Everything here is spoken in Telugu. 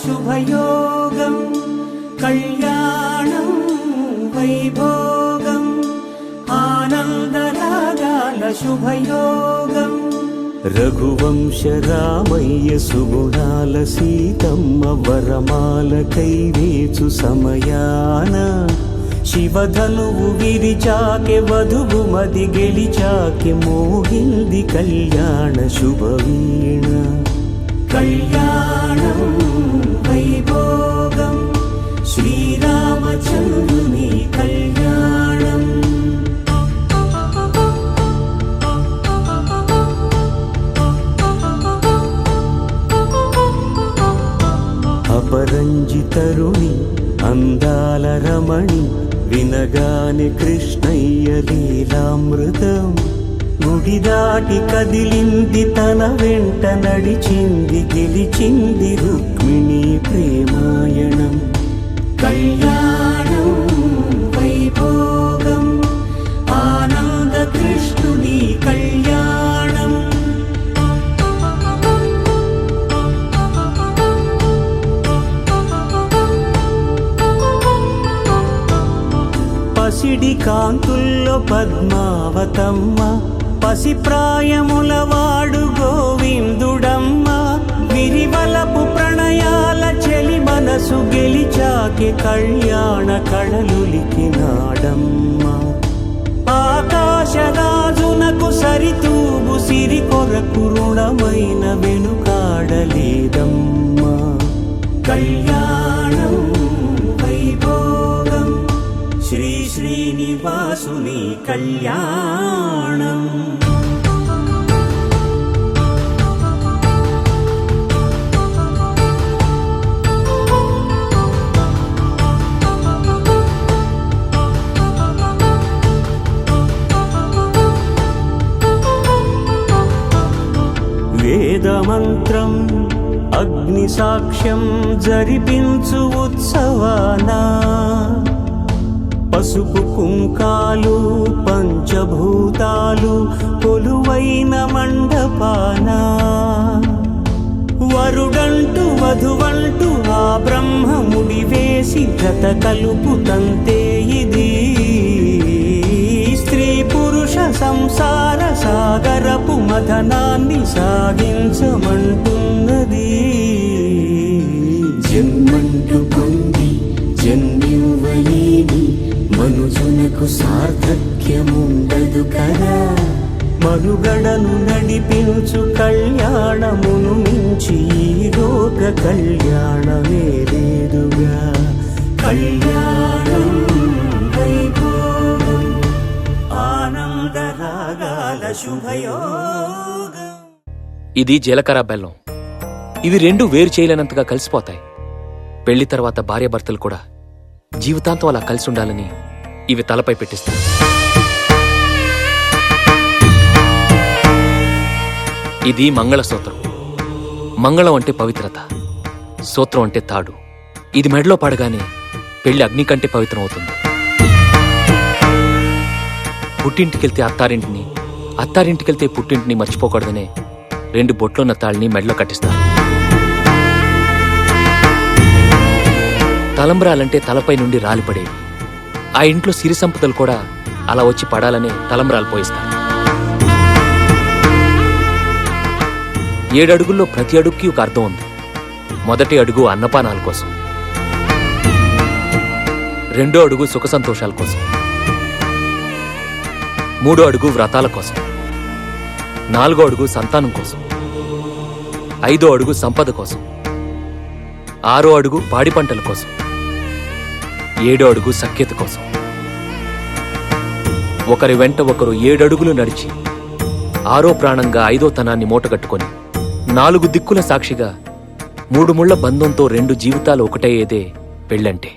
శుభయోగం కళ్యాణం వైభోగం ఆనందరాగాల శుభయోగం రఘువంశ రామయ్య సుగుణాల సీతమ్మ వరమాలకై వేచు సమయాన శివధనువు విరిచాకె వధువు మది గెలిచాకె మోగింది కళ్యాణ శుభవీణ కళ్యాణం వైభోగం శ్రీరామచంద్రుని కళ్యాణం అపరంజి తరుణి అందాల రమణి వినగానే కృష్ణయ్య లీలామృతం గుడి దాటి కదిలింది తన వెంట నడిచింది గెలిచింది రుక్మిణి ప్రేమాయణం కళ్యాణం వైభోగం ఆనంద కృష్ణుని కళ్యాణం పసిడి కాంతుల్లో పద్మావతమ్మ పసిప్రాయముల వాడు గోవిందుడమ్మ విరివలపు ప్రణయాల చెలి మనసు గెలిచాకె కళ్యాణ కళలులికినాడమ్మ ఆకాశరాజునకు సరితూగు సిరి కొరకు రుణమైన వెనుకాడలేదమ్మ కళ్యాణం వైభోగం శ్రీ శ్రీనివాసుని కళ్యాణం వేదమంత్రం అగ్ని సాక్ష్యం జరిపించు ఉత్సవానా పసుపు కుంకాలు పంచభూతాలు కొలువైన మండపాన వరుడంటూ వధువంటూ ఆ బ్రహ్మముడి వేసి జత కలుపుతంతే ఇది స్త్రీ పురుష సంసార సాగరపు మథనాన్ని సాగించమంటున్నది జన్మంటూ పొంది జన్మివ్వలేని మనుజునకు సార్థక్యముండదు కదా మనుగడను నడిపించు కళ్యాణమును మించి ఈ లోక కళ్యాణమే లేదుగా కళ్యాణం వైభోగం ఆనందరాగాల శుభయోగం. ఇది జీలకర్ర బెల్లం. ఇవి రెండు వేరు చేయలేనంతగా కలిసిపోతాయి. పెళ్లి తర్వాత భార్యాభర్తలు కూడా జీవితాంతం అలా కలిసి ఉండాలని ఇవి తలపై పెట్టిస్తాయి. ఇది మంగళసూత్రం. మంగళం అంటే పవిత్రత, సూత్రం అంటే తాడు. ఇది మెడలో పడగానే పెళ్లి అగ్ని కంటే పవిత్రం అవుతుంది. పుట్టింటికెళ్తే అత్తారింటిని, అత్తారింటికెళ్తే పుట్టింటిని మర్చిపోకూడదనే రెండు బొట్లున్న తాళ్ళని మెడలో కట్టిస్తారు. తలంబ్రాలంటే తలపై నుండి రాలిపడేవి. ఆ ఇంట్లో సిరి సంపదలు కూడా అలా వచ్చి పడాలనే తలంబ్రాలు పోయిస్తారు. 7 అడుగుల్లో ప్రతి అడుగుకి ఒక అర్థం ఉంది. మొదటి అడుగు అన్నపానాల కోసం, 2వ అడుగు సుఖ సంతోషాల కోసం, 3వ అడుగు వ్రతాల కోసం, 4వ అడుగు సంతానం కోసం, 5వ అడుగు సంపద కోసం, 6వ అడుగు పాడి పంటల కోసం, 7వ అడుగు సఖ్యత కోసం. ఒకరి వెంట ఒకరు 7 అడుగులు నడిచి 6వ ప్రాణంగా 5వ తనాన్ని మూటగట్టుకొని 4 దిక్కుల సాక్షిగా 3 ముళ్ల బంధంతో 2 జీవితాలు ఒకటయ్యేదే పెళ్ళంటే.